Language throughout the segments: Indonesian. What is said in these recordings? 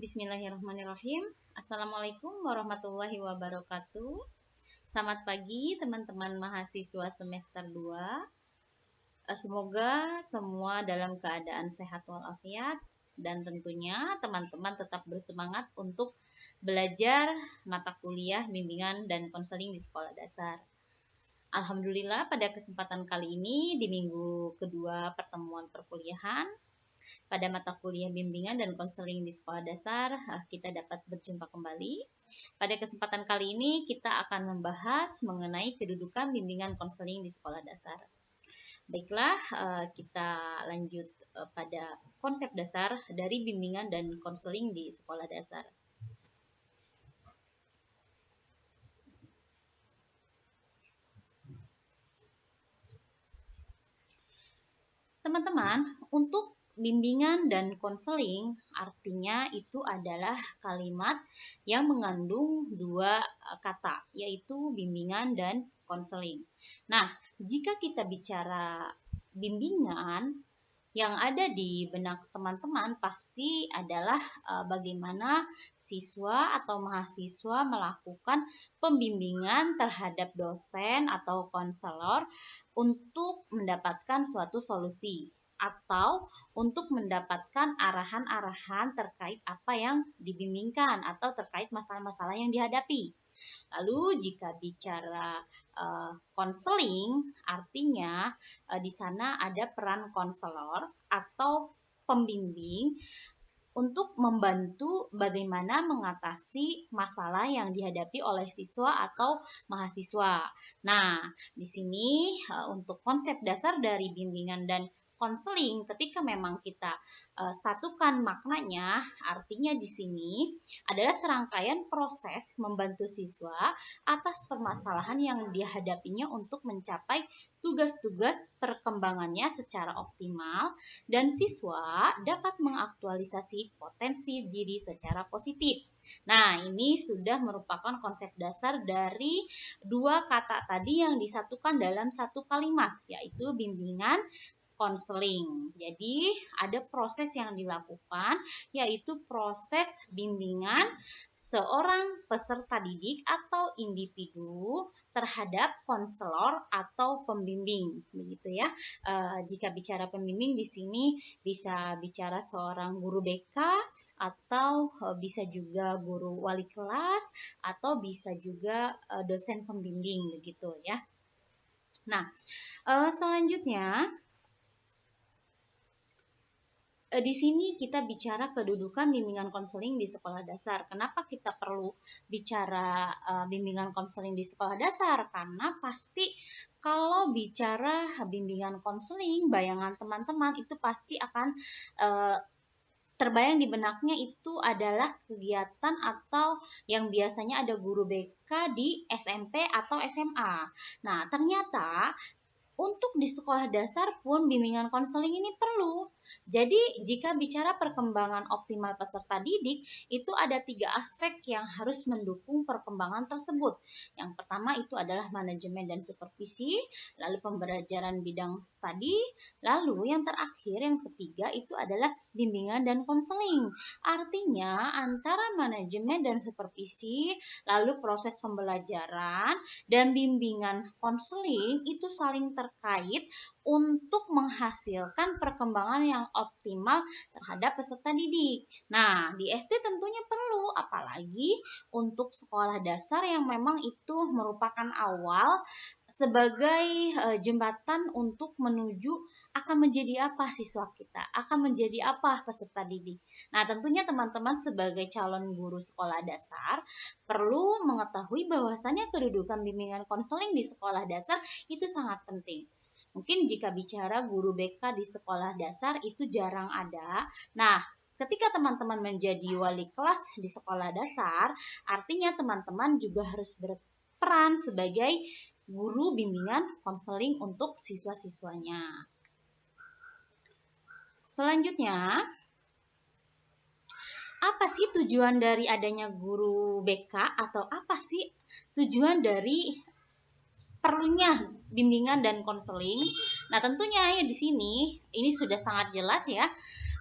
Bismillahirrahmanirrahim. Assalamualaikum warahmatullahi wabarakatuh. Selamat pagi teman-teman mahasiswa semester 2. Semoga semua dalam keadaan sehat walafiat dan tentunya teman-teman tetap bersemangat untuk belajar mata kuliah bimbingan dan konseling di sekolah dasar. Alhamdulillah pada kesempatan kali ini di minggu kedua pertemuan perkuliahan pada mata kuliah bimbingan dan konseling di sekolah dasar, kita dapat berjumpa kembali. Pada kesempatan kali ini, kita akan membahas mengenai kedudukan bimbingan konseling di sekolah dasar. Baiklah, kita lanjut pada konsep dasar dari bimbingan dan konseling di sekolah dasar. Teman-teman, untuk bimbingan dan konseling artinya itu adalah kalimat yang mengandung dua kata, yaitu bimbingan dan konseling. Nah, jika kita bicara bimbingan, yang ada di benak teman-teman pasti adalah bagaimana siswa atau mahasiswa melakukan pembimbingan terhadap dosen atau konselor untuk mendapatkan suatu solusi atau untuk mendapatkan arahan-arahan terkait apa yang dibimbingkan atau terkait masalah-masalah yang dihadapi. Lalu jika bicara konseling, artinya di sana ada peran konselor atau pembimbing untuk membantu bagaimana mengatasi masalah yang dihadapi oleh siswa atau mahasiswa. Nah, di sini untuk konsep dasar dari bimbingan dan konseling, ketika memang kita satukan maknanya, artinya di sini adalah serangkaian proses membantu siswa atas permasalahan yang dihadapinya untuk mencapai tugas-tugas perkembangannya secara optimal dan siswa dapat mengaktualisasi potensi diri secara positif. Nah, ini sudah merupakan konsep dasar dari dua kata tadi yang disatukan dalam satu kalimat, yaitu bimbingan konseling. Jadi ada proses yang dilakukan, yaitu proses bimbingan seorang peserta didik atau individu terhadap konselor atau pembimbing, begitu ya. Jika bicara pembimbing di sini bisa bicara seorang guru BK atau bisa juga guru wali kelas atau bisa juga dosen pembimbing, begitu ya. Nah, selanjutnya di sini kita bicara kedudukan bimbingan konseling di sekolah dasar. Kenapa kita perlu bicara bimbingan konseling di sekolah dasar? Karena pasti kalau bicara bimbingan konseling, bayangan teman-teman itu pasti akan terbayang di benaknya itu adalah kegiatan atau yang biasanya ada guru BK di SMP atau SMA. Nah, ternyata untuk di sekolah dasar pun bimbingan konseling ini perlu. Jadi jika bicara perkembangan optimal peserta didik, itu ada 3 aspek yang harus mendukung perkembangan tersebut. Yang pertama itu adalah manajemen dan supervisi, lalu pembelajaran bidang studi, lalu yang terakhir yang ketiga itu adalah bimbingan dan konseling. Artinya antara manajemen dan supervisi, lalu proses pembelajaran dan bimbingan konseling itu saling terkait untuk menghasilkan perkembangan yang optimal terhadap peserta didik. Nah, di SD tentunya perlu, apalagi untuk sekolah dasar yang memang itu merupakan awal sebagai jembatan untuk menuju akan menjadi apa siswa kita, akan menjadi apa peserta didik. Nah, tentunya teman-teman sebagai calon guru sekolah dasar perlu mengetahui bahwasannya kedudukan bimbingan konseling di sekolah dasar itu sangat penting. Mungkin jika bicara guru BK di sekolah dasar itu jarang ada. Nah, ketika teman-teman menjadi wali kelas di sekolah dasar, artinya teman-teman juga harus berperan sebagai guru bimbingan konseling untuk siswa-siswanya. Selanjutnya, apa sih tujuan dari adanya guru BK atau apa sih tujuan dari perlunya bimbingan dan konseling? Nah, tentunya ya di sini ini sudah sangat jelas ya.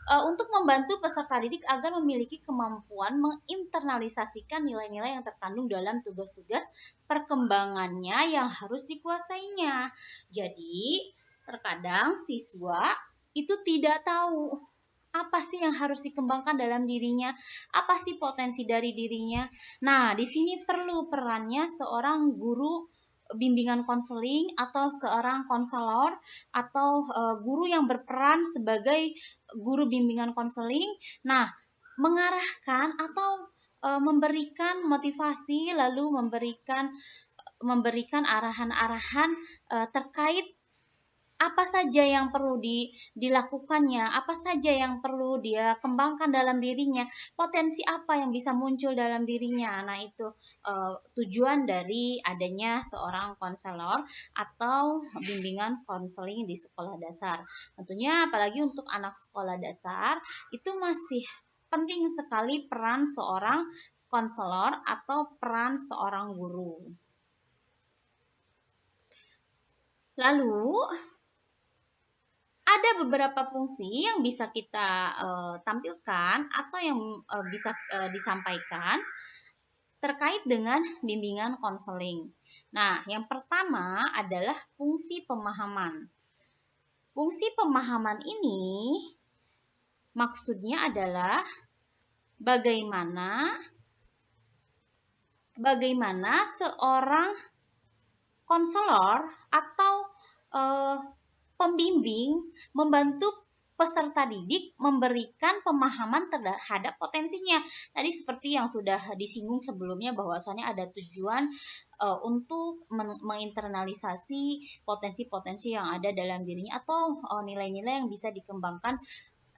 untuk membantu peserta didik agar memiliki kemampuan menginternalisasikan nilai-nilai yang terkandung dalam tugas-tugas perkembangannya yang harus dikuasainya. Jadi, terkadang siswa itu tidak tahu apa sih yang harus dikembangkan dalam dirinya, apa sih potensi dari dirinya. Nah, di sini perlu perannya seorang guru bimbingan konseling atau seorang konselor atau guru yang berperan sebagai guru bimbingan konseling. Nah, mengarahkan atau memberikan motivasi, lalu memberikan arahan-arahan terkait apa saja yang perlu dilakukannya, apa saja yang perlu dia kembangkan dalam dirinya, potensi apa yang bisa muncul dalam dirinya. Nah, itu tujuan dari adanya seorang konselor atau bimbingan konseling di sekolah dasar. Tentunya apalagi untuk anak sekolah dasar itu masih penting sekali peran seorang konselor atau peran seorang guru. Lalu ada beberapa fungsi yang bisa kita tampilkan atau yang bisa disampaikan terkait dengan bimbingan konseling. Nah, yang pertama adalah fungsi pemahaman. Fungsi pemahaman ini maksudnya adalah bagaimana seorang konselor atau pembimbing membantu peserta didik memberikan pemahaman terhadap potensinya. Tadi seperti yang sudah disinggung sebelumnya bahwasannya ada tujuan untuk menginternalisasi potensi-potensi yang ada dalam dirinya atau nilai-nilai yang bisa dikembangkan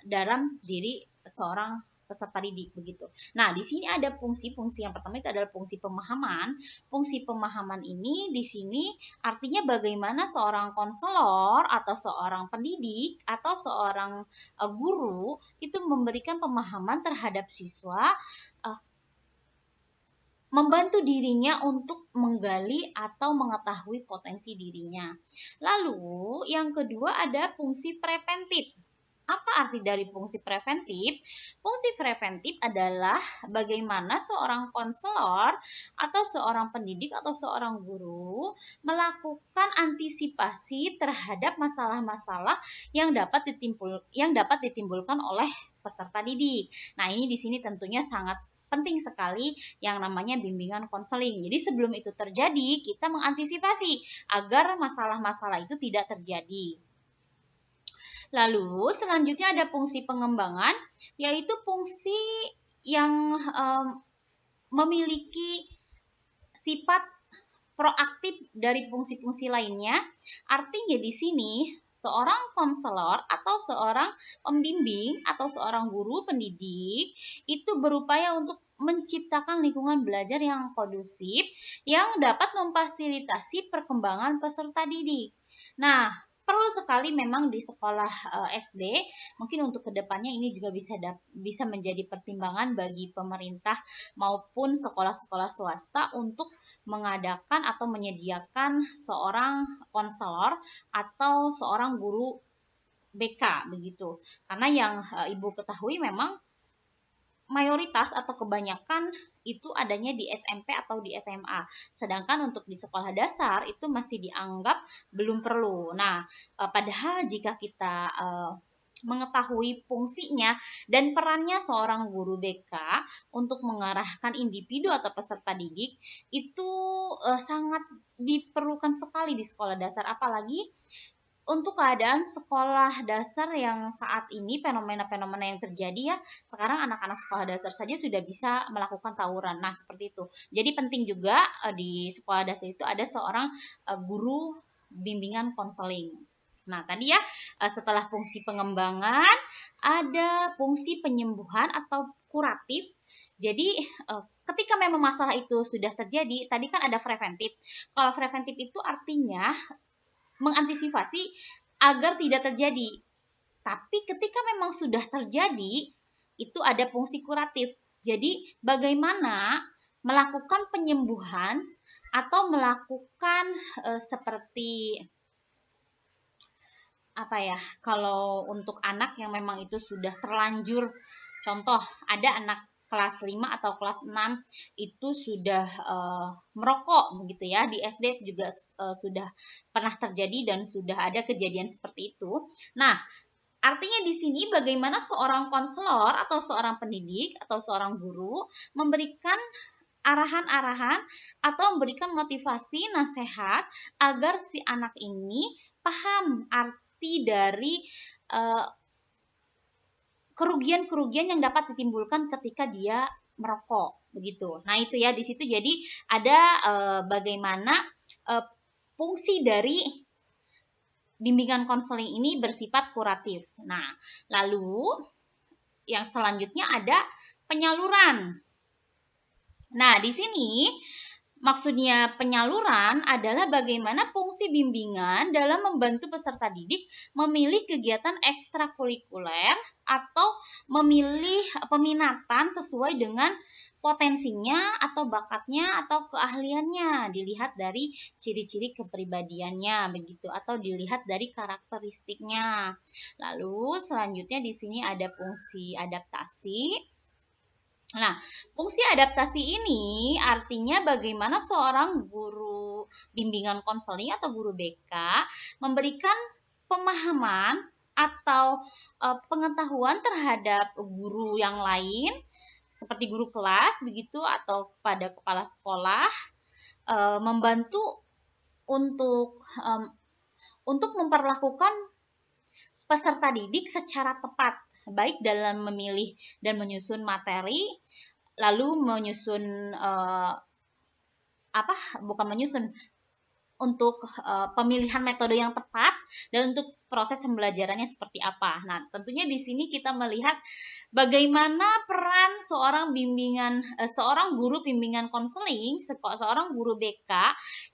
dalam diri seorang peserta didik begitu. Nah, di sini ada fungsi-fungsi yang pertama itu adalah fungsi pemahaman. Fungsi pemahaman ini di sini artinya bagaimana seorang konselor atau seorang pendidik atau seorang guru itu memberikan pemahaman terhadap siswa, membantu dirinya untuk menggali atau mengetahui potensi dirinya. Lalu yang kedua ada fungsi preventif. Apa arti dari fungsi preventif? Fungsi preventif adalah bagaimana seorang konselor atau seorang pendidik atau seorang guru melakukan antisipasi terhadap masalah-masalah yang dapat ditimbulkan oleh peserta didik. Nah, ini di sini tentunya sangat penting sekali yang namanya bimbingan konseling. Jadi sebelum itu terjadi, kita mengantisipasi agar masalah-masalah itu tidak terjadi. Lalu selanjutnya ada fungsi pengembangan, yaitu fungsi yang memiliki sifat proaktif dari fungsi-fungsi lainnya. Artinya di sini seorang konselor atau seorang pembimbing atau seorang guru pendidik itu berupaya untuk menciptakan lingkungan belajar yang kondusif yang dapat memfasilitasi perkembangan peserta didik. Nah, perlu sekali memang di sekolah SD, mungkin untuk kedepannya ini juga bisa menjadi pertimbangan bagi pemerintah maupun sekolah-sekolah swasta untuk mengadakan atau menyediakan seorang konselor atau seorang guru BK begitu. Karena yang Ibu ketahui memang mayoritas atau kebanyakan itu adanya di SMP atau di SMA. Sedangkan untuk di sekolah dasar itu masih dianggap belum perlu. Nah, padahal jika kita mengetahui fungsinya dan perannya seorang guru BK untuk mengarahkan individu atau peserta didik itu sangat diperlukan sekali di sekolah dasar, apalagi untuk keadaan sekolah dasar yang saat ini fenomena-fenomena yang terjadi ya, sekarang anak-anak sekolah dasar saja sudah bisa melakukan tawuran. Nah, seperti itu. Jadi penting juga di sekolah dasar itu ada seorang guru bimbingan konseling. Nah, tadi ya setelah fungsi pengembangan ada fungsi penyembuhan atau kuratif. Jadi ketika memang masalah itu sudah terjadi, tadi kan ada preventif. Kalau preventif itu artinya mengantisipasi agar tidak terjadi. Tapi ketika memang sudah terjadi, itu ada fungsi kuratif. Jadi bagaimana melakukan penyembuhan atau melakukan seperti apa ya, kalau untuk anak yang memang itu sudah terlanjur, contoh ada anak kelas 5 atau kelas 6 itu sudah merokok begitu ya, di SD juga sudah pernah terjadi dan sudah ada kejadian seperti itu. Nah, artinya di sini bagaimana seorang konselor atau seorang pendidik atau seorang guru memberikan arahan-arahan atau memberikan motivasi, nasihat agar si anak ini paham arti dari kerugian-kerugian yang dapat ditimbulkan ketika dia merokok begitu. Nah, itu ya di situ jadi ada bagaimana fungsi dari bimbingan konseling ini bersifat kuratif. Nah, lalu yang selanjutnya ada penyaluran. Nah, di sini maksudnya penyaluran adalah bagaimana fungsi bimbingan dalam membantu peserta didik memilih kegiatan ekstrakurikuler atau memilih peminatan sesuai dengan potensinya atau bakatnya atau keahliannya, dilihat dari ciri-ciri kepribadiannya begitu, atau dilihat dari karakteristiknya. Lalu selanjutnya di sini ada fungsi adaptasi. Nah, fungsi adaptasi ini artinya bagaimana seorang guru bimbingan konseling atau guru BK memberikan pemahaman atau pengetahuan terhadap guru yang lain seperti guru kelas begitu atau pada kepala sekolah, membantu untuk memperlakukan peserta didik secara tepat, baik dalam memilih dan menyusun materi, lalu menyusun untuk pemilihan metode yang tepat dan untuk proses pembelajarannya seperti apa. Nah, tentunya di sini kita melihat bagaimana peran seorang guru bimbingan konseling, seorang guru BK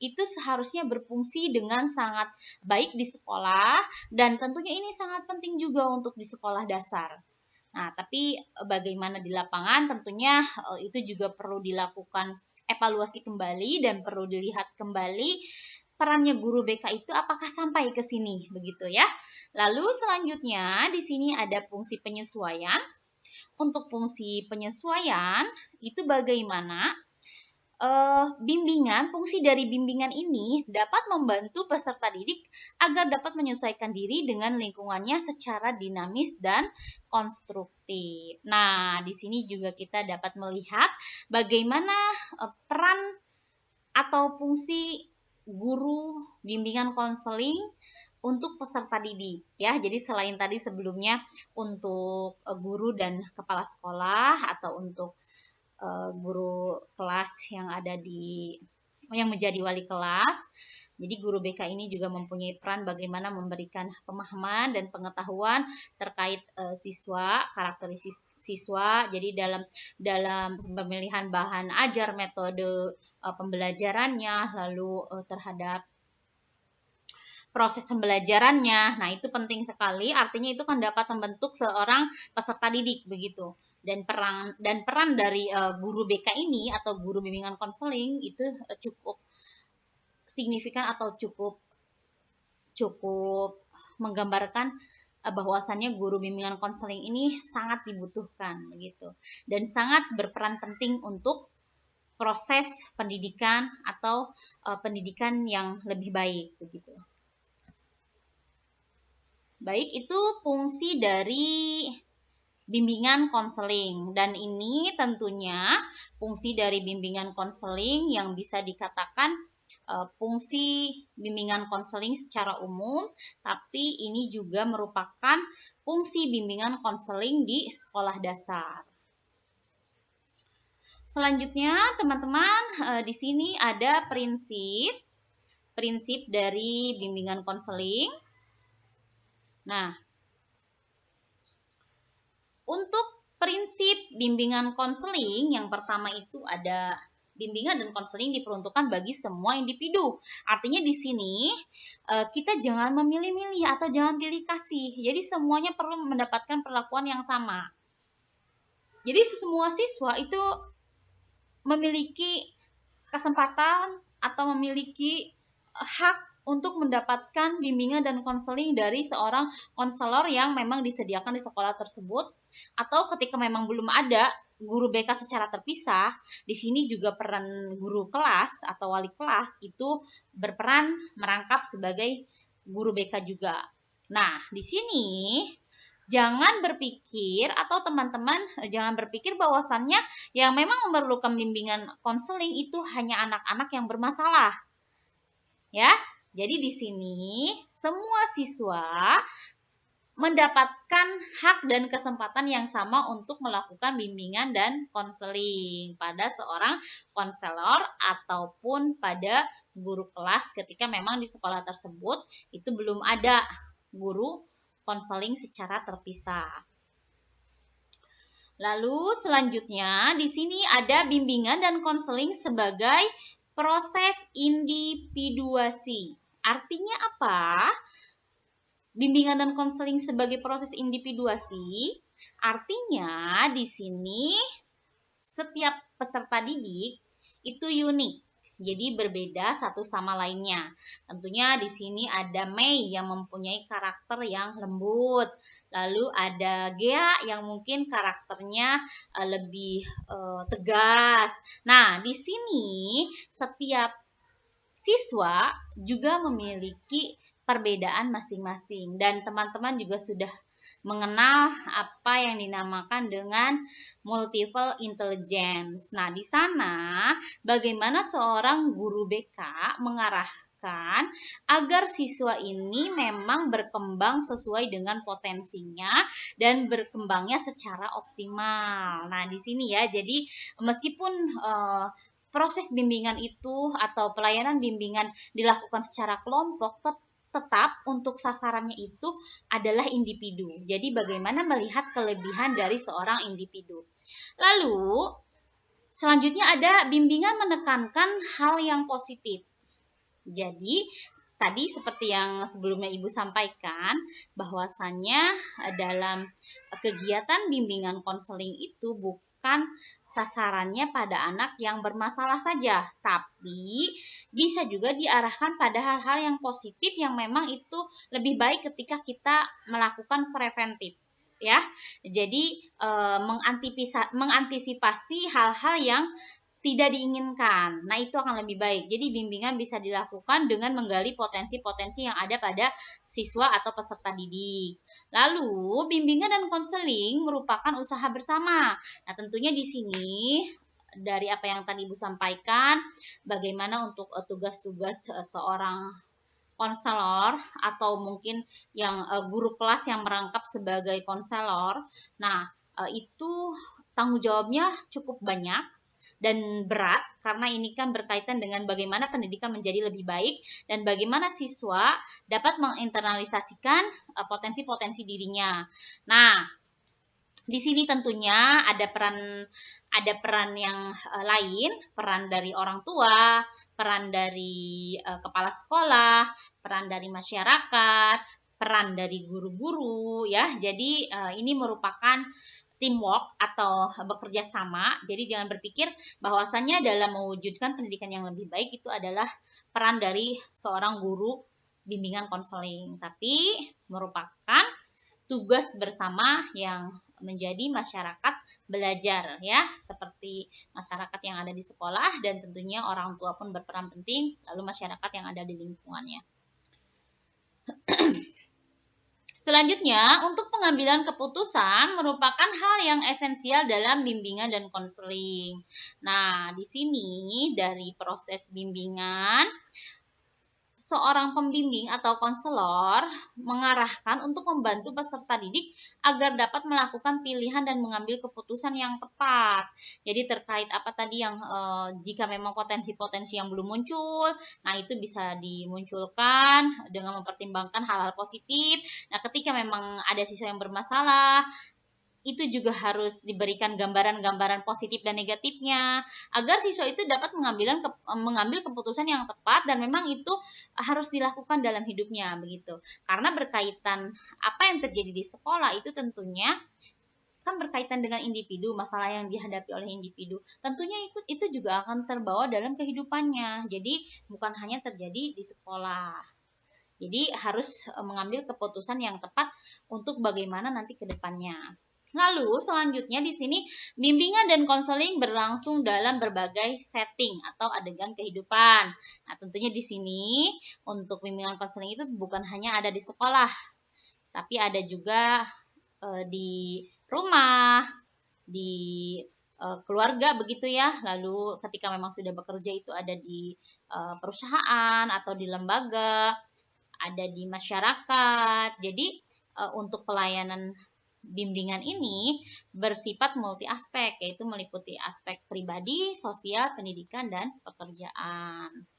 itu seharusnya berfungsi dengan sangat baik di sekolah, dan tentunya ini sangat penting juga untuk di sekolah dasar. Nah, tapi bagaimana di lapangan tentunya itu juga perlu dilakukan evaluasi kembali dan perlu dilihat kembali perannya guru BK itu apakah sampai ke sini begitu ya. Lalu selanjutnya di sini ada fungsi penyesuaian. Untuk fungsi penyesuaian itu bagaimana fungsi dari bimbingan ini dapat membantu peserta didik agar dapat menyesuaikan diri dengan lingkungannya secara dinamis dan konstruktif. Nah, di sini juga kita dapat melihat bagaimana peran atau fungsi guru bimbingan konseling untuk peserta didik ya. Jadi selain tadi sebelumnya untuk guru dan kepala sekolah atau untuk guru kelas yang menjadi wali kelas. Jadi guru BK ini juga mempunyai peran bagaimana memberikan pemahaman dan pengetahuan terkait siswa, karakteristik siswa. Jadi dalam pemilihan bahan ajar, metode pembelajarannya, lalu terhadap proses pembelajarannya. Nah, itu penting sekali. Artinya itu kan dapat membentuk seorang peserta didik begitu. Dan peran dari guru BK ini atau guru bimbingan konseling itu cukup signifikan atau cukup menggambarkan bahwasannya guru bimbingan konseling ini sangat dibutuhkan begitu. Dan sangat berperan penting untuk proses pendidikan atau pendidikan yang lebih baik begitu. Baik, itu fungsi dari bimbingan konseling, dan ini tentunya fungsi dari bimbingan konseling yang bisa dikatakan fungsi bimbingan konseling secara umum, tapi ini juga merupakan fungsi bimbingan konseling di sekolah dasar. Selanjutnya, teman-teman, di sini ada prinsip dari bimbingan konseling. Nah, untuk prinsip bimbingan konseling yang pertama itu ada bimbingan dan konseling diperuntukkan bagi semua individu. Artinya di sini kita jangan memilih-milih atau jangan pilih kasih. Jadi semuanya perlu mendapatkan perlakuan yang sama. Jadi semua siswa itu memiliki kesempatan atau memiliki hak untuk mendapatkan bimbingan dan konseling dari seorang konselor yang memang disediakan di sekolah tersebut, atau ketika memang belum ada guru BK secara terpisah, di sini juga peran guru kelas atau wali kelas itu berperan merangkap sebagai guru BK juga. Nah, di sini jangan berpikir atau teman-teman jangan berpikir bahwasannya yang memang memerlukan bimbingan konseling itu hanya anak-anak yang bermasalah. Ya. Jadi di sini semua siswa mendapatkan hak dan kesempatan yang sama untuk melakukan bimbingan dan konseling pada seorang konselor ataupun pada guru kelas ketika memang di sekolah tersebut itu belum ada guru konseling secara terpisah. Lalu selanjutnya di sini ada bimbingan dan konseling sebagai proses individuasi. Artinya apa? Bimbingan dan konseling sebagai proses individuasi artinya di sini setiap peserta didik itu unik. Jadi berbeda satu sama lainnya. Tentunya di sini ada Mei yang mempunyai karakter yang lembut. Lalu ada Gea yang mungkin karakternya lebih tegas. Nah, di sini setiap siswa juga memiliki perbedaan masing-masing dan teman-teman juga sudah mengenal apa yang dinamakan dengan multiple intelligence. Nah, di sana bagaimana seorang guru BK mengarahkan agar siswa ini memang berkembang sesuai dengan potensinya dan berkembangnya secara optimal. Nah, di sini ya, jadi meskipun proses bimbingan itu atau pelayanan bimbingan dilakukan secara kelompok, tetap untuk sasarannya itu adalah individu. Jadi bagaimana melihat kelebihan dari seorang individu. Lalu selanjutnya ada bimbingan menekankan hal yang positif. Jadi tadi seperti yang sebelumnya Ibu sampaikan, bahwasannya dalam kegiatan bimbingan konseling itu bukan sasarannya pada anak yang bermasalah saja, tapi bisa juga diarahkan pada hal-hal yang positif yang memang itu lebih baik ketika kita melakukan preventif. Ya, jadi mengantisipasi hal-hal yang tidak diinginkan. Nah, itu akan lebih baik. Jadi bimbingan bisa dilakukan dengan menggali potensi-potensi yang ada pada siswa atau peserta didik. Lalu, bimbingan dan konseling merupakan usaha bersama. Nah, tentunya di sini dari apa yang tadi Ibu sampaikan, bagaimana untuk tugas-tugas seorang konselor atau mungkin yang guru kelas yang merangkap sebagai konselor. Nah, itu tanggung jawabnya cukup banyak dan berat karena ini kan berkaitan dengan bagaimana pendidikan menjadi lebih baik dan bagaimana siswa dapat menginternalisasikan potensi-potensi dirinya. Nah, di sini tentunya ada peran yang lain, peran dari orang tua, peran dari kepala sekolah, peran dari masyarakat, peran dari guru-guru ya. Jadi ini merupakan teamwork atau bekerja sama. Jadi jangan berpikir bahwasannya dalam mewujudkan pendidikan yang lebih baik itu adalah peran dari seorang guru bimbingan konseling, tapi merupakan tugas bersama yang menjadi masyarakat belajar ya, seperti masyarakat yang ada di sekolah dan tentunya orang tua pun berperan penting, lalu masyarakat yang ada di lingkungannya. Selanjutnya, untuk pengambilan keputusan merupakan hal yang esensial dalam bimbingan dan konseling. Nah, di sini dari proses bimbingan, seorang pembimbing atau konselor mengarahkan untuk membantu peserta didik agar dapat melakukan pilihan dan mengambil keputusan yang tepat. Jadi terkait apa tadi yang jika memang potensi-potensi yang belum muncul, nah itu bisa dimunculkan dengan mempertimbangkan hal-hal positif. Nah, ketika memang ada siswa yang bermasalah, itu juga harus diberikan gambaran-gambaran positif dan negatifnya agar siswa itu dapat mengambil keputusan yang tepat dan memang itu harus dilakukan dalam hidupnya begitu. Karena berkaitan apa yang terjadi di sekolah itu tentunya kan berkaitan dengan individu, masalah yang dihadapi oleh individu. Tentunya itu juga akan terbawa dalam kehidupannya. Jadi bukan hanya terjadi di sekolah. Jadi harus mengambil keputusan yang tepat untuk bagaimana nanti ke depannya. Lalu selanjutnya di sini bimbingan dan konseling berlangsung dalam berbagai setting atau adegan kehidupan. Nah, tentunya di sini untuk bimbingan konseling itu bukan hanya ada di sekolah, tapi ada juga di rumah, di keluarga begitu ya. Lalu ketika memang sudah bekerja itu ada di perusahaan atau di lembaga, ada di masyarakat. Jadi untuk pelayanan bimbingan ini bersifat multi aspek, yaitu meliputi aspek pribadi, sosial, pendidikan, dan pekerjaan.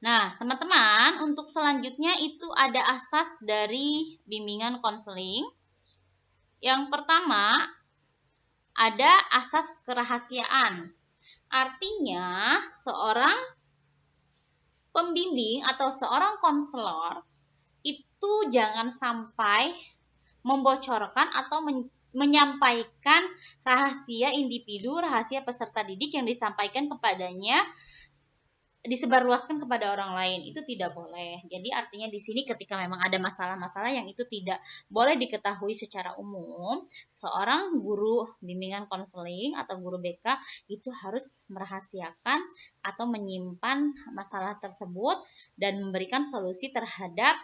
Nah, teman-teman, untuk selanjutnya itu ada asas dari bimbingan konseling. Yang pertama, ada asas kerahasiaan. Artinya, seorang pembimbing atau seorang konselor itu jangan sampai membocorkan atau menyampaikan rahasia individu, rahasia peserta didik yang disampaikan kepadanya, disebarluaskan kepada orang lain. Itu tidak boleh. Jadi artinya di sini ketika memang ada masalah-masalah yang itu tidak boleh diketahui secara umum, seorang guru bimbingan konseling atau guru BK itu harus merahasiakan atau menyimpan masalah tersebut dan memberikan solusi terhadap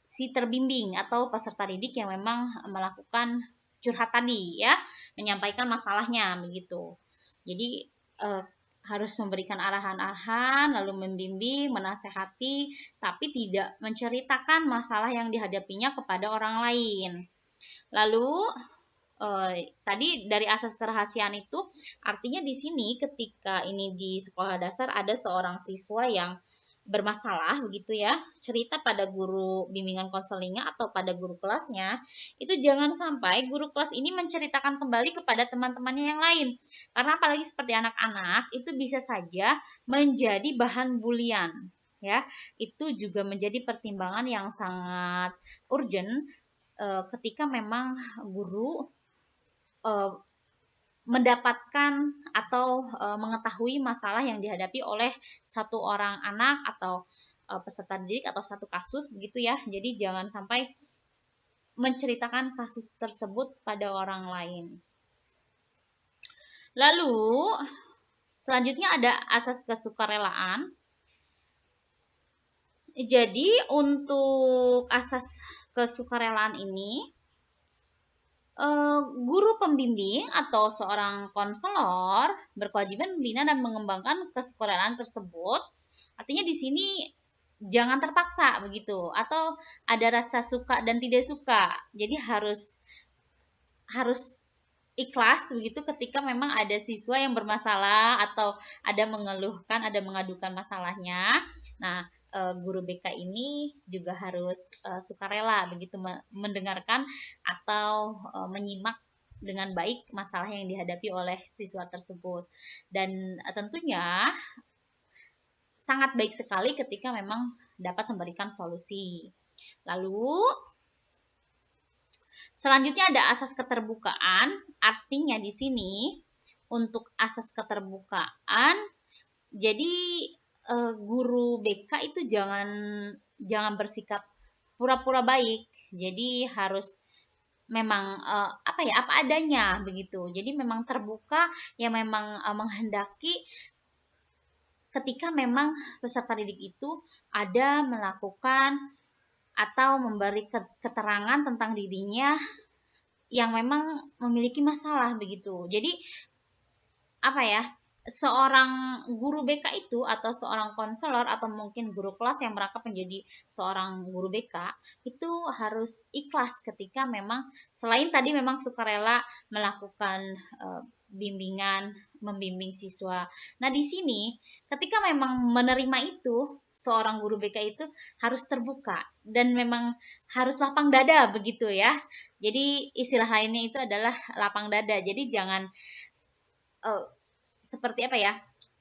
si terbimbing atau peserta didik yang memang melakukan curhat tadi ya, menyampaikan masalahnya begitu. Jadi harus memberikan arahan-arahan, lalu membimbing, menasehati, tapi tidak menceritakan masalah yang dihadapinya kepada orang lain. Lalu tadi dari asas kerahasiaan itu artinya di sini ketika ini di sekolah dasar ada seorang siswa yang bermasalah begitu ya, cerita pada guru bimbingan konselingnya atau pada guru kelasnya, itu jangan sampai guru kelas ini menceritakan kembali kepada teman-temannya yang lain. Karena apalagi seperti anak-anak itu bisa saja menjadi bahan bulian ya. Itu juga menjadi pertimbangan yang sangat urgent ketika memang guru mendapatkan atau mengetahui masalah yang dihadapi oleh satu orang anak atau peserta didik atau satu kasus begitu ya. Jadi jangan sampai menceritakan kasus tersebut pada orang lain. Lalu selanjutnya ada asas kesukarelaan. Jadi untuk asas kesukarelaan ini guru pembimbing atau seorang konselor berkewajiban membina dan mengembangkan kesukarelaan tersebut. Artinya di sini jangan terpaksa begitu atau ada rasa suka dan tidak suka. Jadi harus ikhlas begitu ketika memang ada siswa yang bermasalah atau ada mengeluhkan, ada mengadukan masalahnya. Nah, guru BK ini juga harus sukarela begitu mendengarkan atau menyimak dengan baik masalah yang dihadapi oleh siswa tersebut. Dan tentunya sangat baik sekali ketika memang dapat memberikan solusi. Lalu selanjutnya ada asas keterbukaan. Artinya di sini untuk asas keterbukaan, jadi guru BK itu jangan bersikap pura-pura baik. Jadi harus memang apa adanya begitu. Jadi memang terbuka, yang memang menghendaki ketika memang peserta didik itu ada melakukan atau memberi keterangan tentang dirinya yang memang memiliki masalah begitu. Jadi seorang guru BK itu atau seorang konselor atau mungkin guru kelas yang merangkap menjadi seorang guru BK itu harus ikhlas ketika memang selain tadi memang sukarela melakukan bimbingan, membimbing siswa. Nah, di sini ketika memang menerima itu, seorang guru BK itu harus terbuka dan memang harus lapang dada begitu ya. Jadi istilah lainnya itu adalah lapang dada. Jadi jangan seperti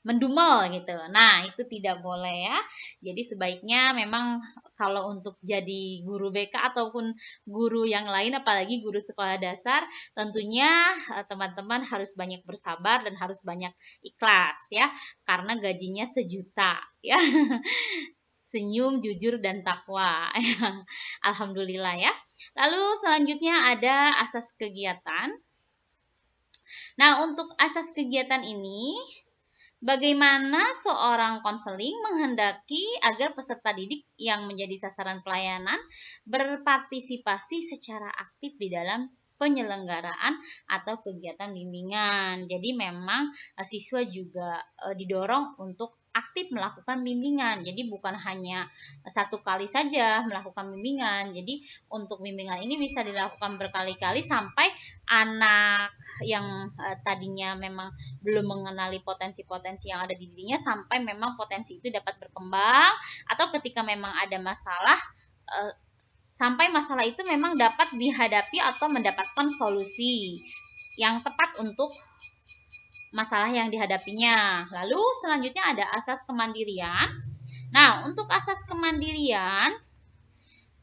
mendumel gitu. Nah, itu tidak boleh ya. Jadi sebaiknya memang kalau untuk jadi guru BK ataupun guru yang lain, apalagi guru sekolah dasar, tentunya teman-teman harus banyak bersabar dan harus banyak ikhlas ya, karena gajinya sejuta ya. Senyum, jujur, dan takwa. Alhamdulillah ya. Lalu selanjutnya ada asas kegiatan. Nah, untuk asas kegiatan ini, bagaimana seorang konseling menghendaki agar peserta didik yang menjadi sasaran pelayanan berpartisipasi secara aktif di dalam penyelenggaraan atau kegiatan bimbingan. Jadi memang siswa juga didorong untuk aktif melakukan bimbingan. Jadi bukan hanya satu kali saja melakukan bimbingan. Jadi untuk bimbingan ini bisa dilakukan berkali-kali sampai anak yang tadinya memang belum mengenali potensi-potensi yang ada di dirinya, sampai memang potensi itu dapat berkembang, atau ketika memang ada masalah sampai masalah itu memang dapat dihadapi atau mendapatkan solusi yang tepat untuk masalah yang dihadapinya. Lalu selanjutnya ada asas kemandirian. Nah, untuk asas kemandirian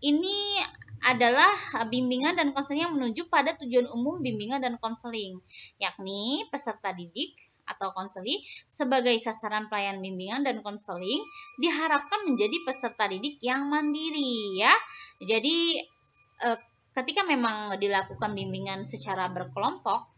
ini adalah bimbingan dan konseling yang menuju pada tujuan umum bimbingan dan konseling, yakni peserta didik atau konseling sebagai sasaran pelayan bimbingan dan konseling diharapkan menjadi peserta didik yang mandiri ya. Jadi ketika memang dilakukan bimbingan secara berkelompok,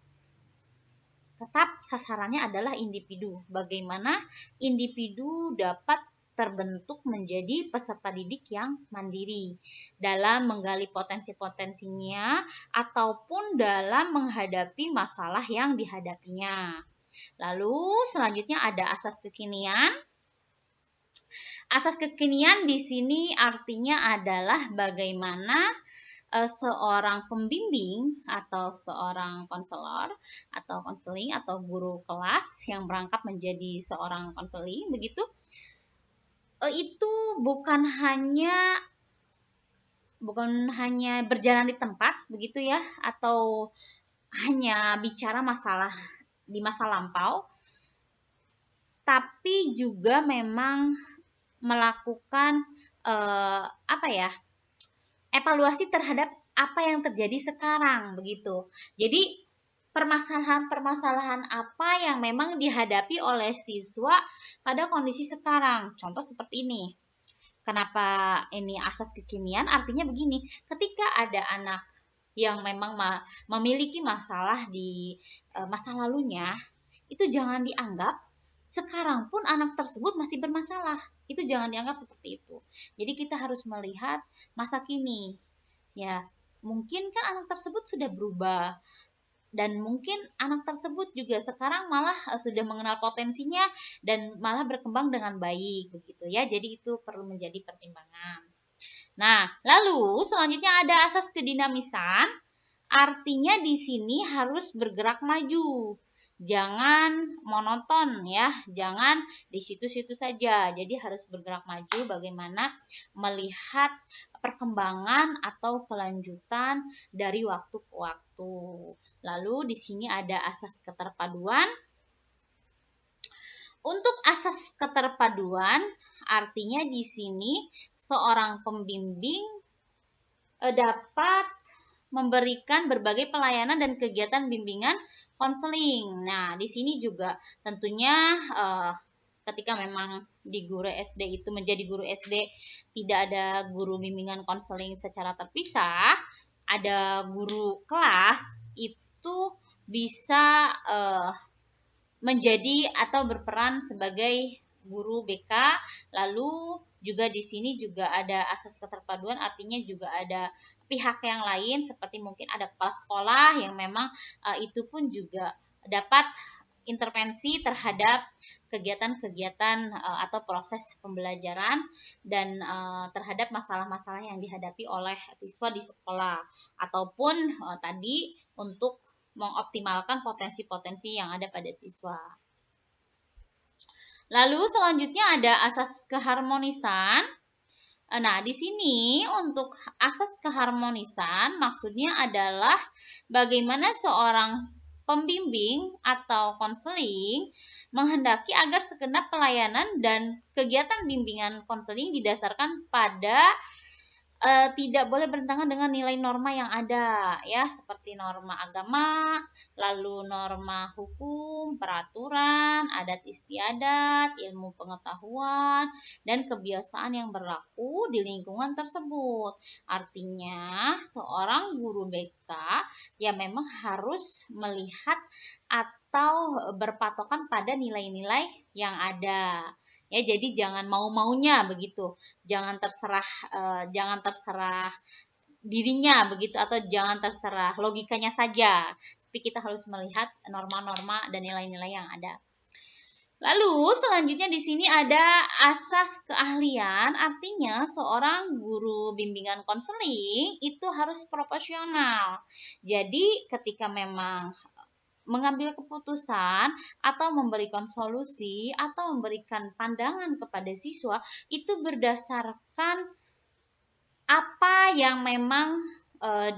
tetap sasarannya adalah individu. Bagaimana individu dapat terbentuk menjadi peserta didik yang mandiri dalam menggali potensi-potensinya ataupun dalam menghadapi masalah yang dihadapinya. Lalu selanjutnya ada asas kekinian. Asas kekinian di sini artinya adalah bagaimana seorang pembimbing atau seorang konselor atau konseling atau guru kelas yang berangkat menjadi seorang konseling begitu, itu bukan hanya berjalan di tempat begitu ya, atau hanya bicara masalah di masa lampau, tapi juga memang melakukan evaluasi terhadap apa yang terjadi sekarang begitu. Jadi permasalahan-permasalahan apa yang memang dihadapi oleh siswa pada kondisi sekarang. Contoh seperti ini. Kenapa ini asas kekinian? Artinya begini, ketika ada anak yang memang memiliki masalah di masa lalunya, itu jangan dianggap sekarang pun anak tersebut masih bermasalah. Itu jangan dianggap seperti itu. Jadi kita harus melihat masa kini. Ya, mungkin kan anak tersebut sudah berubah, dan mungkin anak tersebut juga sekarang malah sudah mengenal potensinya dan malah berkembang dengan baik begitu ya. Jadi itu perlu menjadi pertimbangan. Nah, lalu selanjutnya ada asas kedinamisan. Artinya di sini harus bergerak maju. Jangan monoton ya, jangan di situ-situ saja. Jadi harus bergerak maju bagaimana melihat perkembangan atau kelanjutan dari waktu ke waktu. Lalu di sini ada asas keterpaduan. Untuk asas keterpaduan artinya di sini seorang pembimbing dapat memberikan berbagai pelayanan dan kegiatan bimbingan konseling. Nah, di sini juga tentunya ketika memang di guru SD itu menjadi guru SD tidak ada guru bimbingan konseling secara terpisah, ada guru kelas itu bisa menjadi atau berperan sebagai guru BK. Lalu juga di sini juga ada asas keterpaduan, artinya juga ada pihak yang lain seperti mungkin ada kepala sekolah yang memang itu pun juga dapat intervensi terhadap kegiatan-kegiatan atau proses pembelajaran dan terhadap masalah-masalah yang dihadapi oleh siswa di sekolah, ataupun tadi untuk mengoptimalkan potensi-potensi yang ada pada siswa. Lalu selanjutnya ada asas keharmonisan. Nah, di sini untuk asas keharmonisan maksudnya adalah bagaimana seorang pembimbing atau konseling menghendaki agar segenap pelayanan dan kegiatan bimbingan konseling didasarkan pada tidak boleh bertentangan dengan nilai norma yang ada, ya, seperti norma agama, lalu norma hukum, peraturan, adat istiadat, ilmu pengetahuan, dan kebiasaan yang berlaku di lingkungan tersebut. Artinya, seorang guru BK ya memang harus melihat atau berpatokan pada nilai-nilai yang ada. Ya, jadi jangan mau-maunya begitu. Jangan terserah dirinya begitu, atau jangan terserah logikanya saja. Tapi kita harus melihat norma-norma dan nilai-nilai yang ada. Lalu selanjutnya di sini ada asas keahlian, artinya seorang guru bimbingan konseling itu harus profesional. Jadi ketika memang mengambil keputusan atau memberikan solusi atau memberikan pandangan kepada siswa itu berdasarkan apa yang memang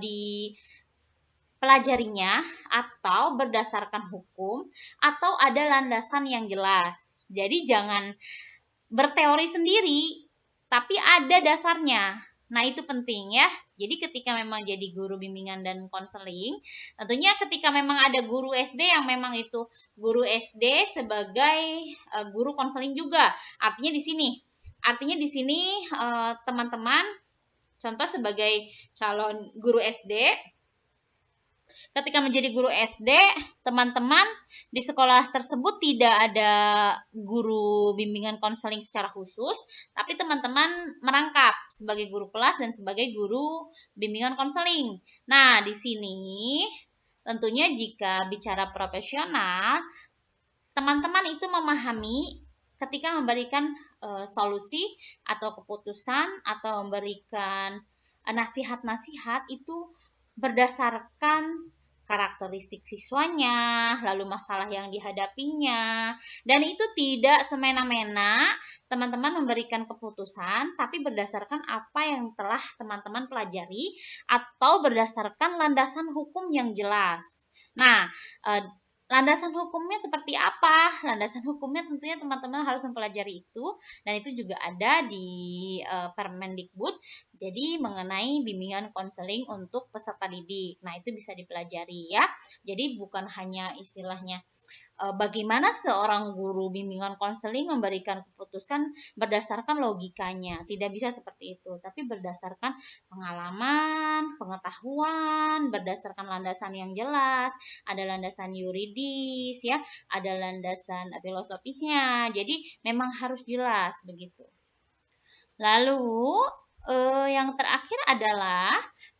dipelajarinya atau berdasarkan hukum atau ada landasan yang jelas. Jadi jangan berteori sendiri, tapi ada dasarnya. Nah, itu penting ya. Jadi ketika memang jadi guru bimbingan dan konseling, tentunya ketika memang ada guru SD yang memang itu guru SD sebagai guru konseling juga. Artinya di sini teman-teman contoh sebagai calon guru SD, ketika menjadi guru SD, teman-teman di sekolah tersebut tidak ada guru bimbingan konseling secara khusus, tapi teman-teman merangkap sebagai guru kelas dan sebagai guru bimbingan konseling. Nah, di sini tentunya jika bicara profesional, teman-teman itu memahami ketika memberikan solusi atau keputusan atau memberikan nasihat-nasihat itu berdasarkan karakteristik siswanya, lalu masalah yang dihadapinya, dan itu tidak semena-mena teman-teman memberikan keputusan, tapi berdasarkan apa yang telah teman-teman pelajari atau berdasarkan landasan hukum yang jelas. Nah, landasan hukumnya seperti apa? Landasan hukumnya tentunya teman-teman harus mempelajari itu, dan itu juga ada di Permendikbud. Jadi mengenai bimbingan konseling untuk peserta didik. Nah, itu bisa dipelajari ya. Jadi bukan hanya istilahnya bagaimana seorang guru bimbingan konseling memberikan keputusan berdasarkan logikanya. Tidak bisa seperti itu, tapi berdasarkan pengalaman, pengetahuan, berdasarkan landasan yang jelas, ada landasan yuridis ya, ada landasan filosofisnya. Jadi memang harus jelas begitu. Lalu yang terakhir adalah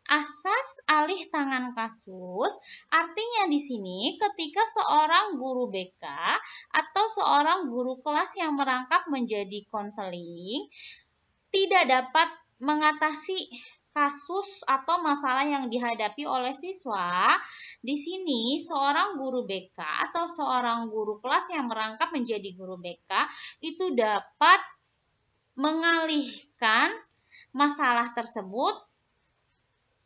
asas alih tangan kasus. Artinya di sini ketika seorang guru BK atau seorang guru kelas yang merangkap menjadi konseling tidak dapat mengatasi kasus atau masalah yang dihadapi oleh siswa, di sini seorang guru BK atau seorang guru kelas yang merangkap menjadi guru BK itu dapat mengalihkan masalah tersebut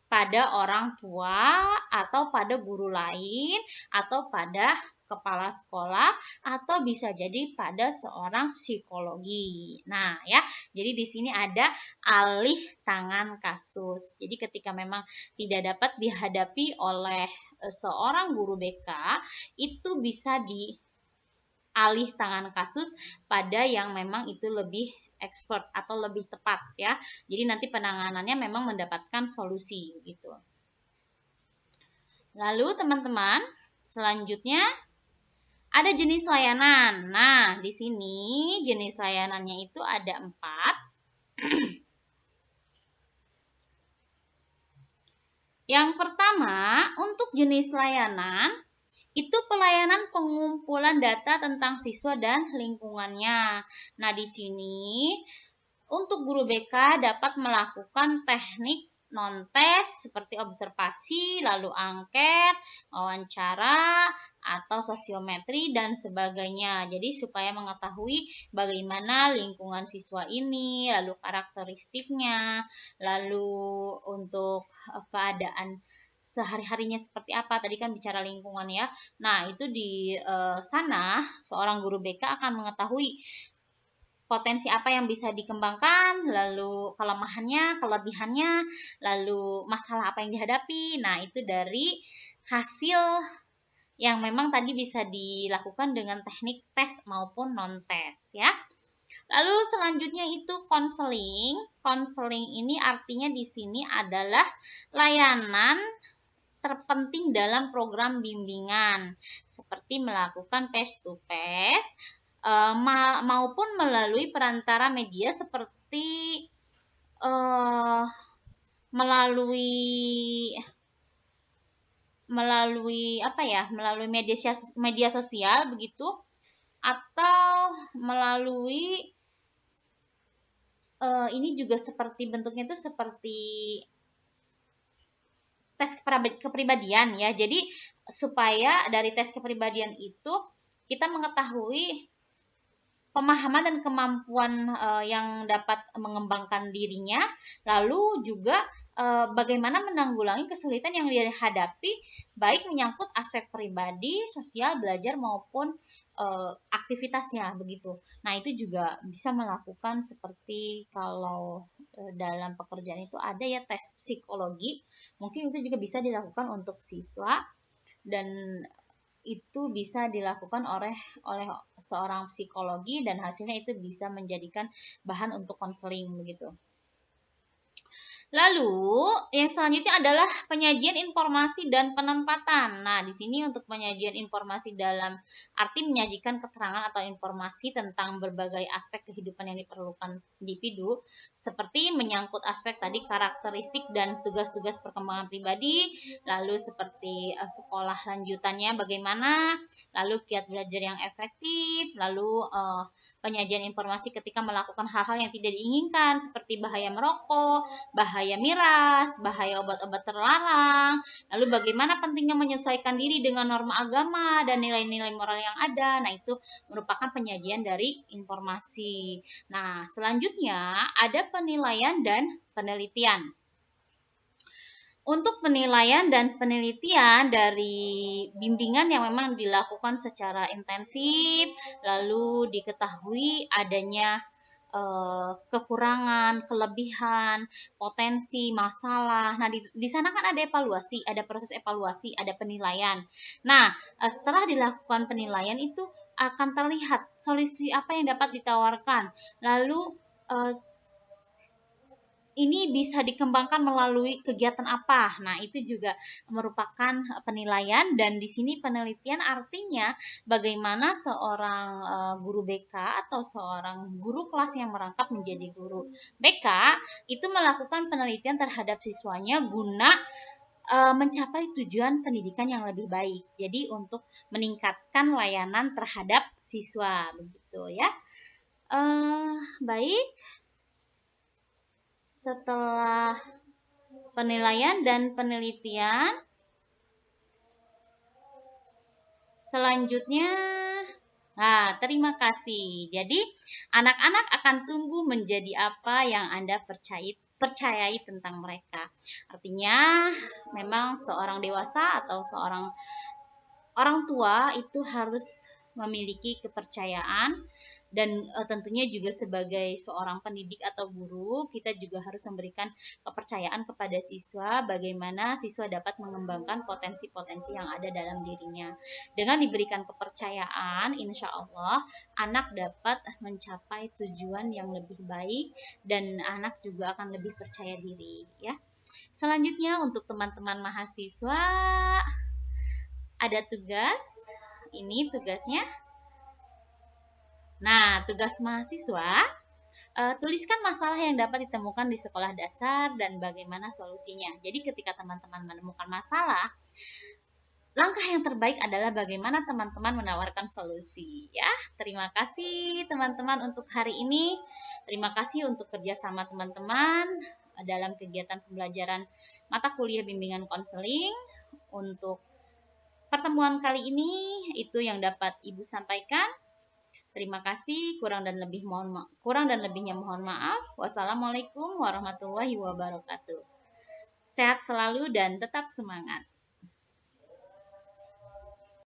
pada orang tua atau pada guru lain atau pada kepala sekolah atau bisa jadi pada seorang psikologi. Nah, ya. Jadi di sini ada alih tangan kasus. Jadi ketika memang tidak dapat dihadapi oleh seorang guru BK, itu bisa dialih tangan kasus pada yang memang itu lebih expert atau lebih tepat ya. Jadi nanti penanganannya memang mendapatkan solusi gitu. Lalu teman-teman, selanjutnya ada jenis layanan. Nah, di sini jenis layanannya itu ada 4. Yang pertama, untuk jenis layanan itu pelayanan pengumpulan data tentang siswa dan lingkungannya. Nah, di sini untuk guru BK dapat melakukan teknik non-tes seperti observasi, lalu angket, wawancara, atau sosiometri dan sebagainya. Jadi supaya mengetahui bagaimana lingkungan siswa ini, lalu karakteristiknya, lalu untuk keadaan sehari-harinya seperti apa. Tadi kan bicara lingkungan ya. Nah, itu di sana seorang guru BK akan mengetahui potensi apa yang bisa dikembangkan, lalu kelemahannya, kelebihannya, lalu masalah apa yang dihadapi. Nah, itu dari hasil yang memang tadi bisa dilakukan dengan teknik tes maupun non-tes ya. Lalu selanjutnya itu konseling. Konseling ini artinya di sini adalah layanan terpenting dalam program bimbingan, seperti melakukan face to face maupun melalui perantara media seperti melalui media sosial begitu, atau melalui ini juga seperti bentuknya itu seperti tes kepribadian ya. Jadi supaya dari tes kepribadian itu kita mengetahui pemahaman dan kemampuan yang dapat mengembangkan dirinya, lalu juga bagaimana menanggulangi kesulitan yang dihadapi, baik menyangkut aspek pribadi, sosial, belajar maupun aktivitasnya begitu. Nah, itu juga bisa melakukan seperti kalau dalam pekerjaan itu ada ya tes psikologi, mungkin itu juga bisa dilakukan untuk siswa, dan itu bisa dilakukan oleh seorang psikologi dan hasilnya itu bisa menjadikan bahan untuk konseling begitu. Lalu yang selanjutnya adalah penyajian informasi dan penempatan. Nah, di sini untuk penyajian informasi dalam arti menyajikan keterangan atau informasi tentang berbagai aspek kehidupan yang diperlukan individu, seperti menyangkut aspek tadi karakteristik dan tugas-tugas perkembangan pribadi, lalu seperti sekolah lanjutannya bagaimana, lalu kiat belajar yang efektif, lalu penyajian informasi ketika melakukan hal-hal yang tidak diinginkan seperti bahaya merokok, bahaya miras, bahaya obat-obat terlarang, lalu bagaimana pentingnya menyesuaikan diri dengan norma agama dan nilai-nilai moral yang ada. Nah, itu merupakan penyajian dari informasi. Nah, selanjutnya ada penilaian dan penelitian. Untuk penilaian dan penelitian dari bimbingan yang memang dilakukan secara intensif, lalu diketahui adanya kekurangan, kelebihan, potensi, masalah. Nah, di sana kan ada evaluasi, ada proses evaluasi, ada penilaian. Nah, setelah dilakukan penilaian itu akan terlihat solusi apa yang dapat ditawarkan. Lalu ini bisa dikembangkan melalui kegiatan apa. Nah, itu juga merupakan penilaian, dan di sini penelitian artinya bagaimana seorang guru BK atau seorang guru kelas yang merangkap menjadi guru BK itu melakukan penelitian terhadap siswanya guna mencapai tujuan pendidikan yang lebih baik. Jadi untuk meningkatkan layanan terhadap siswa begitu ya. Baik. Setelah penilaian dan penelitian, selanjutnya, nah, terima kasih. Jadi, anak-anak akan tumbuh menjadi apa yang Anda percayai tentang mereka. Artinya, memang seorang dewasa atau seorang orang tua itu harus memiliki kepercayaan, dan tentunya juga sebagai seorang pendidik atau guru, kita juga harus memberikan kepercayaan kepada siswa bagaimana siswa dapat mengembangkan potensi-potensi yang ada dalam dirinya. Dengan diberikan kepercayaan, insya Allah anak dapat mencapai tujuan yang lebih baik dan anak juga akan lebih percaya diri ya. Selanjutnya untuk teman-teman mahasiswa ada tugas. Ini tugasnya. Nah, tugas mahasiswa, tuliskan masalah yang dapat ditemukan di sekolah dasar dan bagaimana solusinya. Jadi ketika teman-teman menemukan masalah, langkah yang terbaik adalah bagaimana teman-teman menawarkan solusi. Ya, terima kasih teman-teman untuk hari ini. Terima kasih untuk kerjasama teman-teman dalam kegiatan pembelajaran mata kuliah bimbingan konseling. Untuk pertemuan kali ini, itu yang dapat Ibu sampaikan. Terima kasih, kurang dan lebihnya mohon maaf. Wassalamualaikum warahmatullahi wabarakatuh. Sehat selalu dan tetap semangat.